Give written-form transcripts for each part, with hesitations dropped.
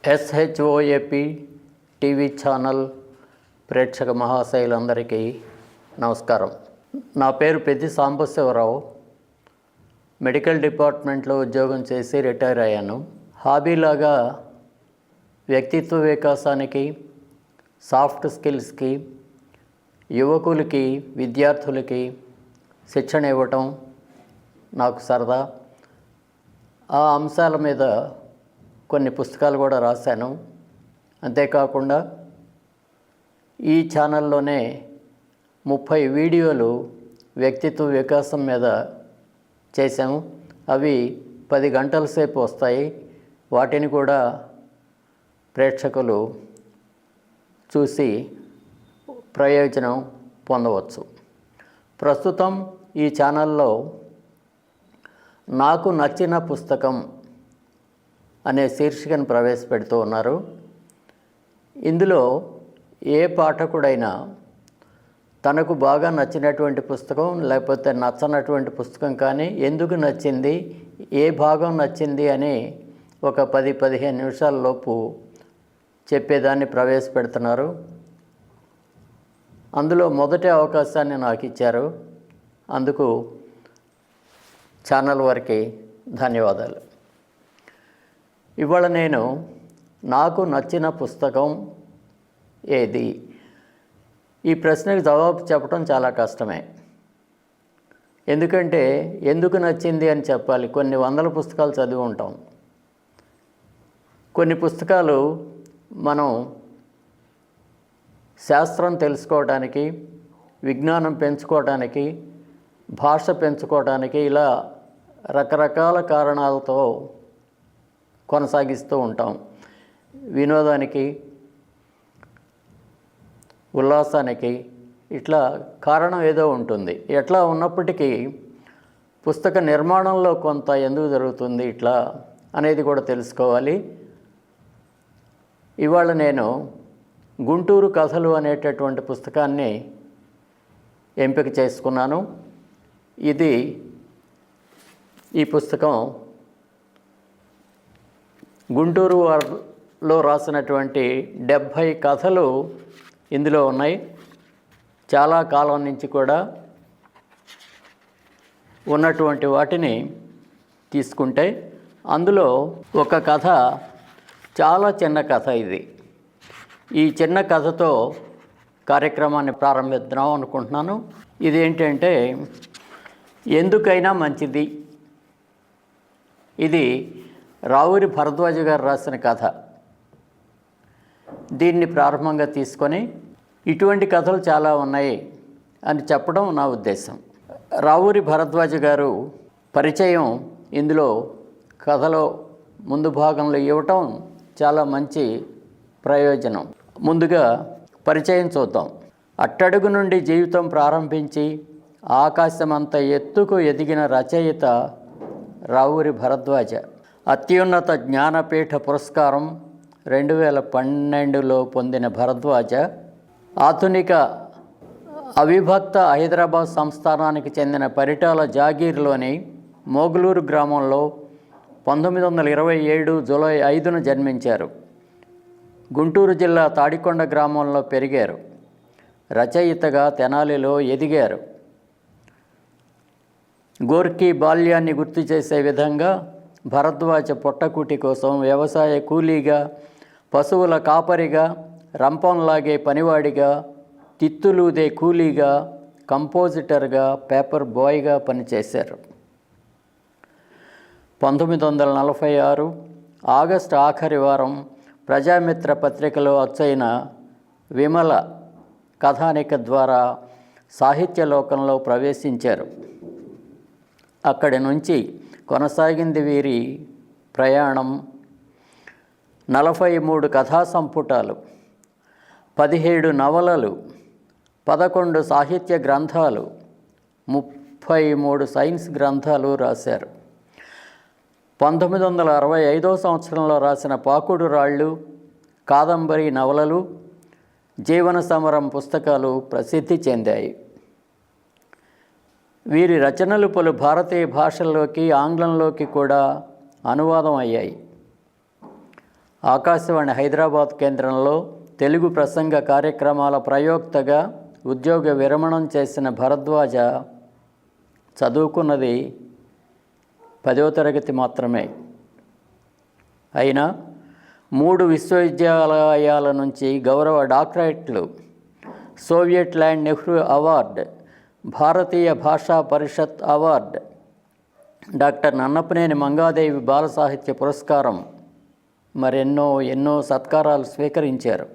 SHOAP TV channel ప్రేక్షక మహాశయులందరికీ నమస్కారం. నా పేరు పెద్ది సాంబశివరావు. మెడికల్ డిపార్ట్మెంట్లో ఉద్యోగం చేసి రిటైర్ అయ్యాను. హాబీలాగా వ్యక్తిత్వ వికాసానికి, సాఫ్ట్ స్కిల్స్కి, యువకులకి, విద్యార్థులకి శిక్షణ ఇవ్వటం నాకు సరదా. ఆ అంశాల మీద కొన్ని పుస్తకాలు కూడా రాశాను. అంతేకాకుండా ఈ ఛానల్లోనే 30 వీడియోలు వ్యక్తిత్వ వికాసం మీద చేశాము. అవి 10 గంటల సేపు వస్తాయి. వాటిని కూడా ప్రేక్షకులు చూసి ప్రయోజనం పొందవచ్చు. ప్రస్తుతం ఈ ఛానల్లో నాకు నచ్చిన పుస్తకం అనే శీర్షికను ప్రవేశపెడుతూ ఉన్నారు. ఇందులో ఏ పాఠకుడైనా తనకు బాగా నచ్చినటువంటి పుస్తకం, లేకపోతే నచ్చనటువంటి పుస్తకం కానీ, ఎందుకు నచ్చింది, ఏ భాగం నచ్చింది అని ఒక 10-15 నిమిషాల లోపు చెప్పేదాన్ని ప్రవేశపెడుతున్నారు. అందులో మొదటి అవకాశాన్ని నాకు ఇచ్చారు. అందుకు ఛానల్ వారికి ధన్యవాదాలు. ఇవాళ నేను నాకు నచ్చిన పుస్తకం ఏది, ఈ ప్రశ్నకు జవాబు చెప్పడం చాలా కష్టమే. ఎందుకంటే ఎందుకు నచ్చింది అని చెప్పాలి. కొన్ని వందల పుస్తకాలు చదివి ఉంటాం. కొన్ని పుస్తకాలు మనం శాస్త్రం తెలుసుకోవడానికి, విజ్ఞానం పెంచుకోవడానికి, భాష పెంచుకోవడానికి, ఇలా రకరకాల కారణాలతో కొనసాగిస్తూ ఉంటాం. వినోదానికి, ఉల్లాసానికి, ఇట్లా కారణం ఏదో ఉంటుంది. ఎట్లా ఉన్నప్పటికీ పుస్తక నిర్మాణంలో కొంత ఎందుకు జరుగుతుంది ఇట్లా అనేది కూడా తెలుసుకోవాలి. ఇవాళ నేను గుంటూరు కథలు అనేటటువంటి పుస్తకాన్ని ఎంపిక చేసుకున్నాను. ఈ పుస్తకం గుంటూరు వారిలో రాసినటువంటి 70 కథలు ఇందులో ఉన్నాయి. చాలా కాలం నుంచి కూడా ఉన్నటువంటి వాటిని తీసుకుంటే అందులో ఒక కథ, చాలా చిన్న కథ ఇది. ఈ చిన్న కథతో కార్యక్రమాన్ని ప్రారంభిద్దాం అనుకుంటున్నాను. ఇదేంటంటే ఎందుకైనా మంచిది. ఇది రావూరి భరద్వాజ గారు రాసిన కథ. దీన్ని ప్రారంభంగా తీసుకొని ఇటువంటి కథలు చాలా ఉన్నాయి అని చెప్పడం నా ఉద్దేశం. రావూరి భరద్వాజ గారు పరిచయం ఇందులో కథలో ముందు భాగంలో ఇవ్వటం చాలా మంచి ప్రయోజనం. ముందుగా పరిచయం చూద్దాం. అట్టడుగు నుండి జీవితం ప్రారంభించి ఆకాశమంత ఎత్తుకు ఎదిగిన రచయిత రావూరి భరద్వాజ. అత్యున్నత జ్ఞానపీఠ పురస్కారం 2012లో పొందిన భరద్వాజ ఆధునిక అవిభక్త హైదరాబాద్ సంస్థానానికి చెందిన పరిటాల జాగీర్లోని మోగులూరు గ్రామంలో 1927 జూలై 5న జన్మించారు. గుంటూరు జిల్లా తాడికొండ గ్రామంలో పెరిగారు. రచయితగా తెనాలిలో ఎదిగారు. గోర్కీ బాల్యాన్ని గుర్తు చేసే విధంగా భరద్వాజ పొట్టకూటి కోసం వ్యవసాయ కూలీగా, పశువుల కాపరిగా, రంపంలాగే పనివాడిగా, తిత్తులూదే కూలీగా, కంపోజిటర్గా, పేపర్ బాయ్గా పనిచేశారు. 1946 ఆగస్టు ఆఖరి వారం ప్రజామిత్ర పత్రికలో అచ్చైన విమల కథానిక ద్వారా సాహిత్య లోకంలో ప్రవేశించారు. అక్కడి నుంచి కొనసాగింది వీరి ప్రయాణం. 43 కథా సంపుటాలు, 17 నవలలు, 11 సాహిత్య గ్రంథాలు, 33 సైన్స్ గ్రంథాలు రాశారు. 1965 సంవత్సరంలో రాసిన పాకుడు రాళ్ళు, కాదంబరి నవలలు, జీవన సమరం పుస్తకాలు ప్రసిద్ధి చెందాయి. వీరి రచనలు పలు భారతీయ భాషల్లోకి, ఆంగ్లంలోకి కూడా అనువాదం అయ్యాయి. ఆకాశవాణి హైదరాబాద్ కేంద్రంలో తెలుగు ప్రసంగ కార్యక్రమాల ప్రయోక్తగా ఉద్యోగ విరమణం చేసిన భరద్వాజ చదువుకున్నది 10వ తరగతి మాత్రమే. అయినా 3 విశ్వవిద్యాలయాల నుంచి గౌరవ డాక్టరేట్లు, సోవియట్ ల్యాండ్ నెహ్రూ అవార్డ్, భారతీయ భాషా పరిషత్ అవార్డ్, డాక్టర్ నన్నపనేని మంగాదేవి బాల సాహిత్య పురస్కారం, ఎన్నో సత్కారాలు స్వీకరించారు.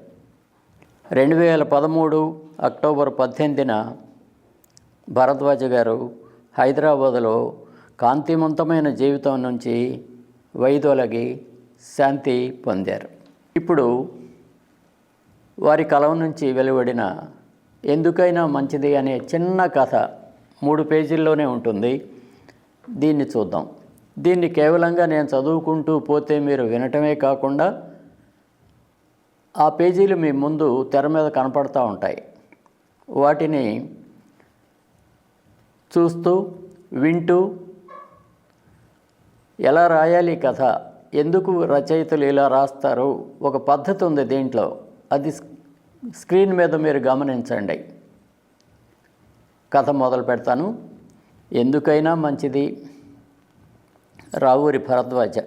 2013 అక్టోబర్ 18న భరద్వాజ గారు హైదరాబాదులో కాంతివంతమైన జీవితం నుంచి వైదొలగి శాంతి పొందారు. ఇప్పుడు వారి కలం నుంచి వెలువడిన ఎందుకైనా మంచిది అనే చిన్న కథ 3 పేజీల్లోనే ఉంటుంది. దీన్ని చూద్దాం. దీన్ని కేవలంగా నేను చదువుకుంటూ పోతే మీరు వినటమే కాకుండా ఆ పేజీలు మీ ముందు తెర మీద కనపడుతూ ఉంటాయి. వాటిని చూస్తూ వింటూ ఎలా రాయాలి కథ, ఎందుకు రచయితలు ఇలా రాస్తారు, ఒక పద్ధతి ఉంది దీంట్లో. అది స్క్రీన్ మీద మీరు గమనించండి. కథ మొదలు పెడతాను. ఎందుకైనా మంచిది. రావూరి భరద్వాజ.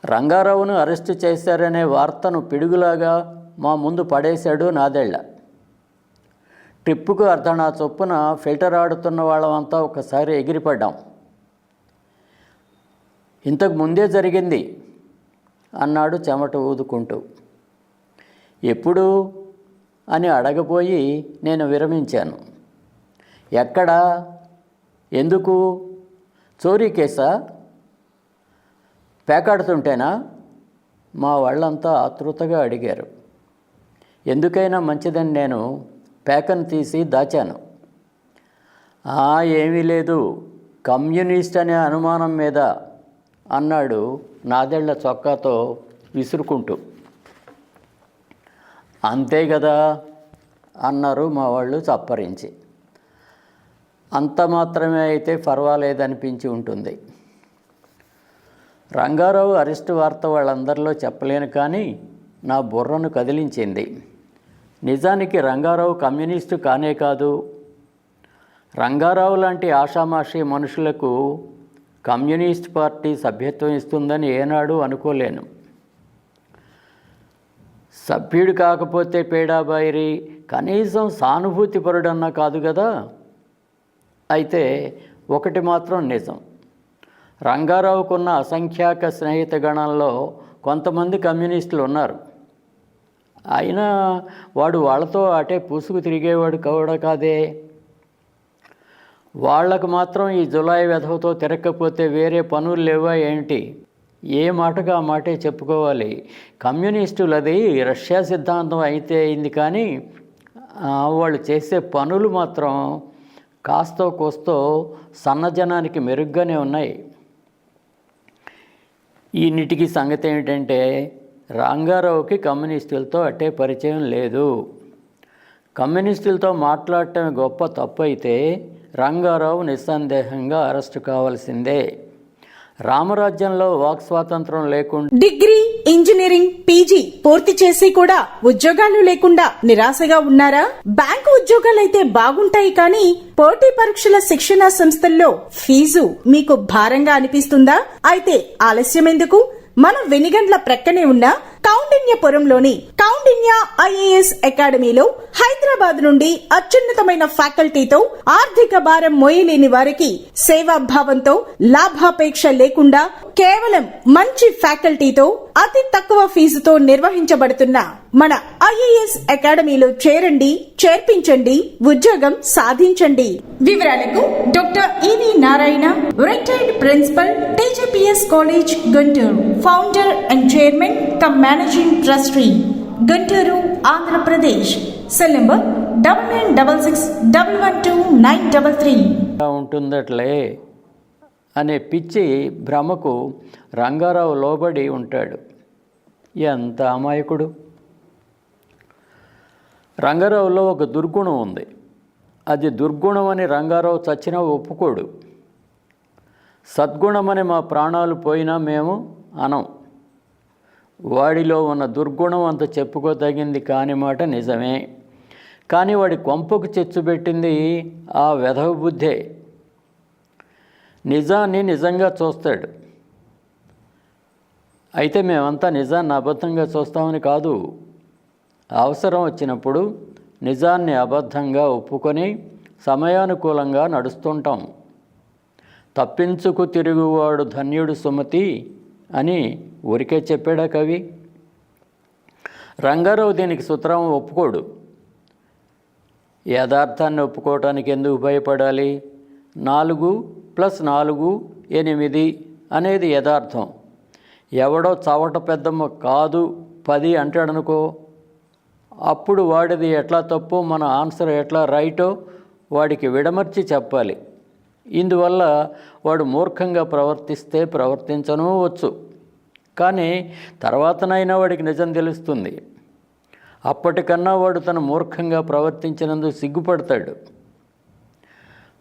రంగారావును అరెస్టు చేశారనే వార్తను పిడుగులాగా మా ముందు పడేశాడు నాదెళ్ళ. ట్రిప్పుకు అర్ధనా చొప్పున ఫిల్టర్ ఆడుతున్న వాళ్ళమంతా ఒకసారి ఎగిరిపడ్డాం. ఇంతకు ముందే జరిగింది అన్నాడు చెమట ఊదుకుంటూ. ఎప్పుడు అని అడగబోయి నేను విరమించాను. ఎక్కడా, ఎందుకు, చోరీ కేసా, పేకాడుతుంటేనా? మా వాళ్ళంతా ఆతృతగా అడిగారు. ఎందుకైనా మంచిదని నేను పేకను తీసి దాచాను. ఏమీ లేదు, కమ్యూనిస్ట్ అనే అనుమానం మీద అన్నాడు నాదెళ్ల చొక్కాతో విసురుకుంటూ. అంతే కదా అన్నారు మా వాళ్ళు చప్పరించి. అంత మాత్రమే అయితే పర్వాలేదనిపించి ఉంటుంది. రంగారావు అరెస్టు వార్త వాళ్ళందరిలో చెప్పలేను, కానీ నా బుర్రను కదిలించింది. నిజానికి రంగారావు కమ్యూనిస్టు కానే కాదు. రంగారావు లాంటి ఆషామాషి మనుషులకు కమ్యూనిస్ట్ పార్టీ సభ్యత్వం ఇస్తుందని ఏనాడు అనుకోలేను. సభ్యుడు కాకపోతే పేడాబాయిరి, కనీసం సానుభూతిపరుడన్నా కాదు కదా. అయితే ఒకటి మాత్రం నిజం, రంగారావుకున్న అసంఖ్యాక స్నేహిత గణంలో కొంతమంది కమ్యూనిస్టులు ఉన్నారు. అయినా వాడు వాళ్ళతో అటే పూసుకు తిరిగేవాడు కూడా కాదే. వాళ్లకు మాత్రం ఈ జులాయి వెధవతో తిరగకపోతే వేరే పనులు లేవా ఏంటి? ఏ మాటగా ఆ మాటే చెప్పుకోవాలి. కమ్యూనిస్టులది రష్యా సిద్ధాంతం అయితే అయింది, కానీ వాళ్ళు చేసే పనులు మాత్రం కాస్తో కోస్తో సన్నజనానికి మెరుగ్గానే ఉన్నాయి. ఈన్నిటికి సంగతి ఏమిటంటే, రంగారావుకి కమ్యూనిస్టులతో అట్టే పరిచయం లేదు. కమ్యూనిస్టులతో మాట్లాడటం గొప్ప తప్పు అయితే రంగారావు నిస్సందేహంగా అరెస్టు కావాల్సిందే. రామరాజ్యంలో వాక్ స్వాతంత్రం లేకుండా డిగ్రీ, ఇంజనీరింగ్, పీజీ పూర్తి చేసి కూడా ఉద్యోగాలు లేకుండా నిరాశగా ఉన్నారా? బ్యాంకు ఉద్యోగాలైతే బాగుంటాయి, కానీ పోటీ పరీక్షల శిక్షణా సంస్థల్లో ఫీజు మీకు భారంగా అనిపిస్తుందా? అయితే ఆలస్యం ఎందుకు? మన వెనిగండ్ల ప్రక్కనే ఉన్న కౌండిన్యపురంలోని కౌండిన్య ఐఏఎస్ అకాడమీలో హైదరాబాద్ నుండి అత్యున్నతమైన ఫ్యాకల్టీతో ఆర్థిక భారం మోయలేని వారికి సేవాభావంతో లాభాపేక్ష లేకుండా కేవలం మంచి ఫ్యాకల్టీతో అతి తక్కువ ఫీజుతో నిర్వహించబడుతున్న మన ఐఏఎస్ అకాడమీలో చేరండి, చేర్పించండి, ఉద్యోగం సాధించండి. వివరాలకు doctor EV Narayana, retired principal, TGPS college, Guntur, founder and chairman cum managing trustee, Guntur, Andhra Pradesh. Cell number 9966112933. ఉంటుందట్లే అనే పిచ్చి భ్రమకు రంగారావు లోబడి ఉంటాడు. ఎంత అమాయకుడు! రంగారావులో ఒక దుర్గుణం ఉంది. అది దుర్గుణం అని రంగారావు చచ్చినా ఒప్పుకోడు. సద్గుణమని మా ప్రాణాలు పోయినా మేము అనం. వాడిలో ఉన్న దుర్గుణం అంత చెప్పుకోదగింది కాని మాట నిజమే. కానీ వాడి కొంపకు చెచ్చుబెట్టింది ఆ వెధవ బుద్ధే. నిజాన్ని నిజంగా చూస్తాడు. అయితే మేమంతా నిజాన్ని అబద్ధంగా చూస్తామని కాదు. అవసరం వచ్చినప్పుడు నిజాన్ని అబద్ధంగా ఒప్పుకొని సమయానుకూలంగా నడుస్తుంటాం. తప్పించుకు తిరుగువాడు ధన్యుడు సుమతి అని ఊరికే చెప్పాడా కవి? రంగారావు దీనికి సుతరాం ఒప్పుకోడు. యథార్థాన్ని ఒప్పుకోవటానికి ఎందుకు భయపడాలి? 4 + 4 8 అనేది యథార్థం. ఎవడో చవట పెద్దమ్మ కాదు 10 అంటాడనుకో, అప్పుడు వాడిది ఎట్లా తప్పు, మన ఆన్సర్ ఎట్లా రైటో వాడికి విడమర్చి చెప్పాలి. ఇందువల్ల వాడు మూర్ఖంగా ప్రవర్తిస్తే ప్రవర్తించనూ వచ్చు, కానీ తర్వాతనైనా వాడికి నిజం తెలుస్తుంది. అప్పటికన్నా వాడు తను మూర్ఖంగా ప్రవర్తించినందుకు సిగ్గుపడతాడు.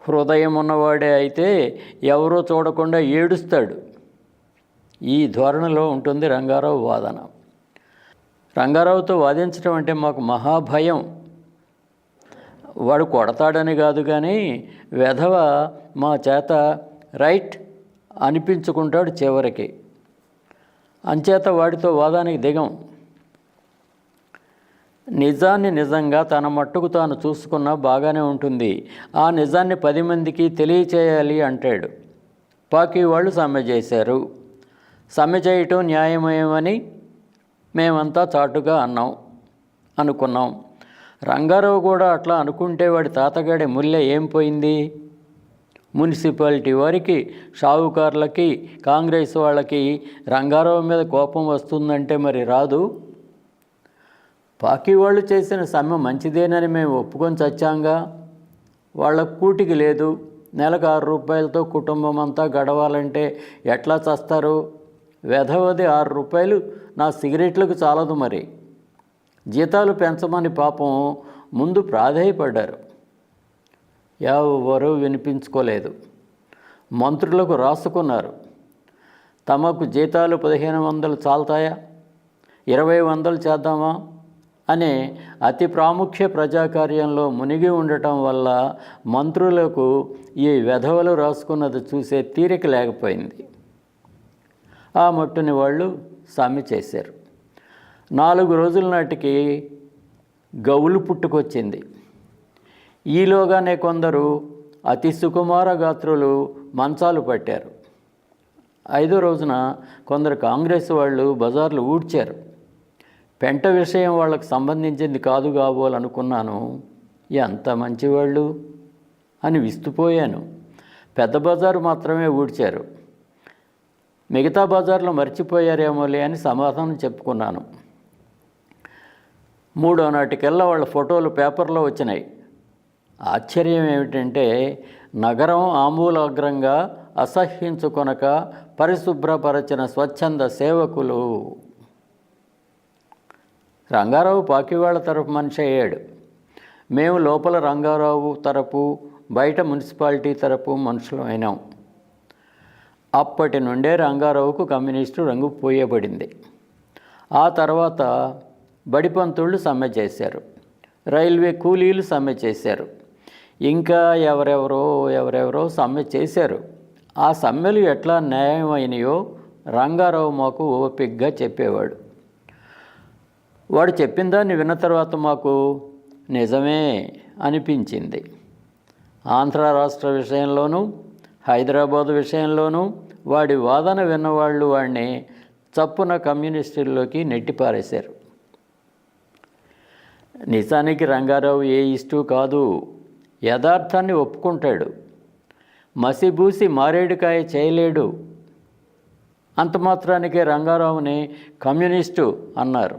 హృదయం ఉన్నవాడే అయితే ఎవరో చూడకుండా ఏడుస్తాడు. ఈ ధోరణిలో ఉంటుంది రంగారావు వాదన. రంగారావుతో వాదించడం అంటే మాకు మహాభయం. వాడు కొడతాడని కాదు, కానీ వెధవ మా చేత రైట్ అనిపించుకుంటాడు చివరికి. అంచేత వాడితో వాదానికి దిగం. నిజాన్ని నిజంగా తన మట్టుకు తాను చూసుకున్నా బాగానే ఉంటుంది. ఆ నిజాన్ని 10 మందికి తెలియచేయాలి అంటాడు. పాకి వాళ్ళు సమ్మె చేశారు. సమ్మె చేయటం న్యాయమేమని మేమంతా చాటుగా అనుకున్నాం. రంగారావు కూడా అట్లా అనుకుంటే వాడి తాతగాడి ముల్లె ఏం పోయింది? మున్సిపాలిటీ వారికి, షావుకారులకి, కాంగ్రెస్ వాళ్ళకి రంగారావు మీద కోపం వస్తుందంటే మరి రాదు. పాకి వాళ్ళు చేసిన సమ్మె మంచిదేనని మేము ఒప్పుకొని చచ్చాంగా. వాళ్ళ కూటికి లేదు. నెలకు 6 రూపాయలతో కుటుంబం అంతా గడవాలంటే ఎట్లా చస్తారు? వెధవది 6 రూపాయలు నా సిగరెట్లకు చాలదు. మరి జీతాలు పెంచమని పాపం ముందు ప్రాధేయపడ్డారు. ఎవరూ వినిపించుకోలేదు. మంత్రులకు రాసుకున్నారు. తమకు జీతాలు 1500 చాలుతాయా, 2000 చేద్దామా అనే అతి ప్రాముఖ్య ప్రజాకార్యంలో మునిగి ఉండటం వల్ల మంత్రులకు ఈ వెధవలు రాసుకున్నది చూసే తీరిక లేకపోయింది. ఆ మట్టుని వాళ్ళు సమ్మె చేశారు. 4 రోజుల నాటికి గౌలు పుట్టుకొచ్చింది. ఈలోగానే కొందరు అతి సుకుమార గాత్రులు మంచాలు పట్టారు. 5వ రోజున కొందరు కాంగ్రెస్ వాళ్ళు బజార్లు ఊడ్చారు. పెంట విషయం వాళ్ళకు సంబంధించింది కాదు కాబోలనుకున్నాను. ఎంత మంచివాళ్ళు అని విస్తుపోయాను. పెద్ద బజారు మాత్రమే ఊడ్చారు. మిగతా బజార్లో మర్చిపోయారేమోలే అని సమాధానం చెప్పుకున్నాను. 3వ నాటికల్లా వాళ్ళ ఫోటోలు పేపర్లో వచ్చినాయి. ఆశ్చర్యం ఏమిటంటే నగరం ఆమూలాగ్రంగా అసహ్యించుకొనక పరిశుభ్రపరచిన స్వచ్ఛంద సేవకులు. రంగారావు పాకివాళ్ల తరపు మనిషి అయ్యాడు. మేము లోపల రంగారావు తరపు, బయట మున్సిపాలిటీ తరపు మనుషులు అయినాం. అప్పటి నుండే రంగారావుకు కమ్యూనిస్టు రంగు పోయబడింది. ఆ తర్వాత బడిపంతుళ్ళు సమ్మె చేశారు. రైల్వే కూలీలు సమ్మె చేశారు. ఇంకా ఎవరెవరో సమ్మె చేశారు. ఆ సమ్మెలు ఎట్లా న్యాయమైనయో రంగారావు మాకు ఓపికగా చెప్పేవాడు. వాడు చెప్పిన దాన్ని విన్న తర్వాత మాకు నిజమే అనిపించింది. ఆంధ్ర రాష్ట్ర విషయంలోనూ, హైదరాబాదు విషయంలోనూ వాడి వాదన విన్నవాళ్ళు వాడిని చప్పున కమ్యూనిస్టుల్లోకి నెట్టిపారేశారు. నిజానికి రంగారావు ఏ ఇష్టూ కాదు. యథార్థాన్ని ఒప్పుకుంటాడు. మసిబూసి మారేడుకాయ చేయలేడు. అంత మాత్రానికే రంగారావుని కమ్యూనిస్టు అన్నారు.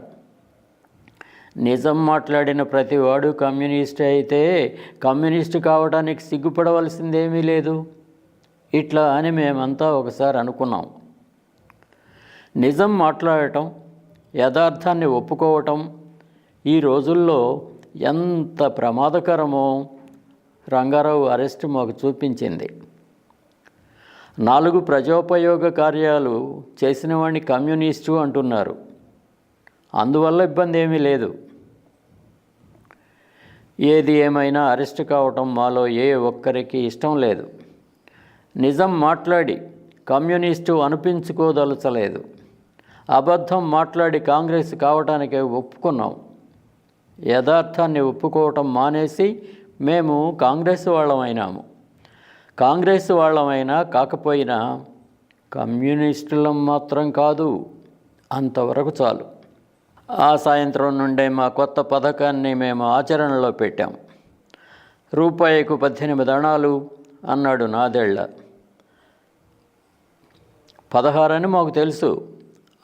నిజం మాట్లాడిన ప్రతివాడు కమ్యూనిస్టు అయితే కమ్యూనిస్టు కావడానికి సిగ్గుపడవలసిందేమీ లేదు. ఇట్లా అని మేమంతా ఒకసారి అనుకున్నాం. నిజం మాట్లాడటం, యథార్థాన్ని ఒప్పుకోవటం ఈ రోజుల్లో ఎంత ప్రమాదకరమో రంగారావు అరెస్టు మాకు చూపించింది. 4 ప్రజోపయోగ కార్యాలు చేసిన వాడిని కమ్యూనిస్టు అంటున్నారు. అందువల్ల ఇబ్బంది ఏమీ లేదు. ఏది ఏమైనా అరెస్ట్ కావటం మాలో ఏ ఒక్కరికి ఇష్టం లేదు. నిజం మాట్లాడి కమ్యూనిస్టు అనిపించుకోదలచలేదు. అబద్ధం మాట్లాడి కాంగ్రెస్ కావటానికి ఒప్పుకున్నాం. యథార్థాన్ని ఒప్పుకోవటం మానేసి మేము కాంగ్రెస్ వాళ్ళమైనాము. కాంగ్రెస్ వాళ్ళమైనా కాకపోయినా కమ్యూనిస్టులం మాత్రం కాదు, అంతవరకు చాలు. ఆ సాయంత్రం నుండే మా కొత్త పథకాన్ని మేము ఆచరణలో పెట్టాం. రూపాయికు 18 అణాలు అన్నాడు నాదెళ్ల. 16 అని మాకు తెలుసు.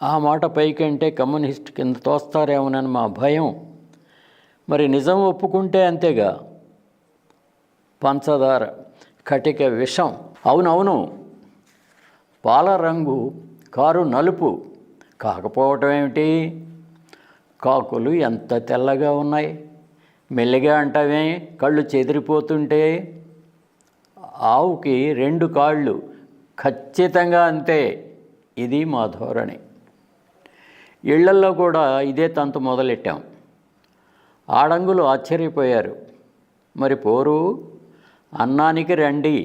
ఆ మాట పైకంటే కమ్యూనిస్ట్ కింద తోస్తారేమోనని మా భయం. మరి నిజం ఒప్పుకుంటే అంతేగా. పంచదార, కటిక విషం. అవునవును, పాల రంగు కారు నలుపు కాకపోవటం ఏమిటి? కాకులు ఎంత తెల్లగా ఉన్నాయి. మెల్లిగా అంటావే కళ్ళు చెదిరిపోతుంటే. ఆవుకి 2 కాళ్ళు ఖచ్చితంగా అంతే. ఇది మా ధోరణి. ఇళ్లల్లో కూడా ఇదే తంతు మొదలెట్టాం. ఆడంగులు ఆశ్చర్యపోయారు. మరి పోరు, అన్నానికి రండి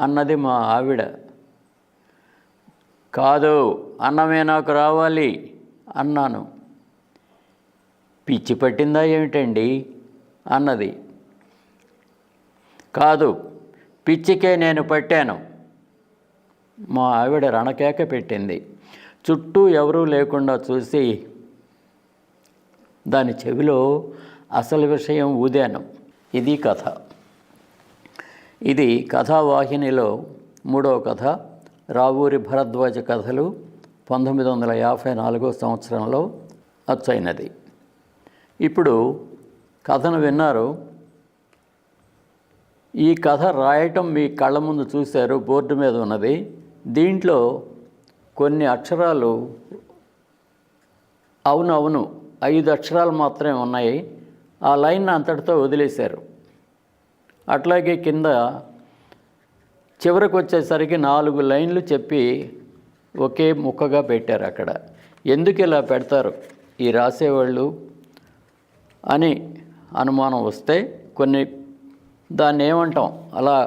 అన్నది మా ఆవిడ. కాదు, అన్నమే నాకు రావాలి అన్నాను. పిచ్చి పట్టిందా ఏమిటండి అన్నది. కాదు, పిచ్చికే నేను పట్టాను. మా ఆవిడ రణకేక పెట్టింది. చుట్టూ ఎవరూ లేకుండా చూసి దాని చెవిలో అసలు విషయం ఊదాను. ఇది కథ. ఇది కథావాహినిలో 3వ కథ. రావూరి భరద్వాజ కథలు 1954 సంవత్సరంలో అచ్చైనది. ఇప్పుడు కథను విన్నారు. ఈ కథ రాయటం మీ కళ్ళ ముందు చూశారు, బోర్డు మీద ఉన్నది. దీంట్లో కొన్ని అక్షరాలు అవును 5 అక్షరాలు మాత్రమే ఉన్నాయి. ఆ లైన్ అంతటితో వదిలేశారు. అట్లాగే కింద చివరికి వచ్చేసరికి 4 లైన్లు చెప్పి ఒకే ముక్కగా పెట్టారు. అక్కడ ఎందుకు ఇలా పెడతారు ఈ రాసేవాళ్ళు అని అనుమానం వస్తే కొన్ని దాన్ని ఏమంటాం, అలా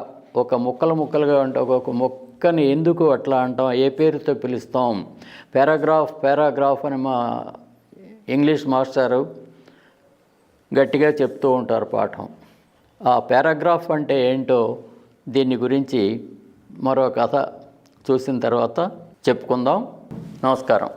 ఒక ముక్కలుగా అంటే ఒక మొక్కని ఎందుకు అట్లా అంటాం, ఏ పేరుతో పిలుస్తాం? పారాగ్రాఫ్ అని మా ఇంగ్లీష్ మాస్టారు గట్టిగా చెప్తూ ఉంటారు పాఠం. ఆ పారాగ్రాఫ్ అంటే ఏంటో దీని గురించి మరో కథ చూసిన తర్వాత చెప్పుకుందాం. నమస్కారం.